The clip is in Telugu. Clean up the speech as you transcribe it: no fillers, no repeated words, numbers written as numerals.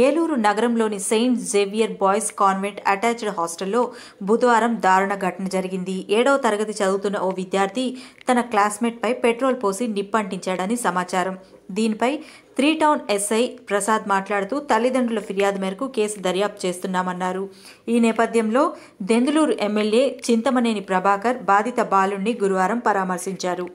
ఏలూరు నగరంలోని Saint Xavier boys convent attached హాస్టల్లో బుధవారం దారుణ ఘటన జరిగింది. 7వ తరగతి చదువుతున్న ఓ విద్యార్థి తన క్లాస్మేట్పై పెట్రోల్ పోసి నిప్పంటించాడని సమాచారం. దీనిపై 3 టౌన్ ఎస్ఐ ప్రసాద్ మాట్లాడుతూ తల్లిదండ్రుల ఫిర్యాదు మేరకు కేసు దర్యాప్తు చేస్తున్నామన్నారు. ఈ నేపథ్యంలో దెందులూరు ఎమ్మెల్యే చింతమనేని ప్రభాకర్ బాధిత బాలుడిని గురువారం పరామర్శించారు.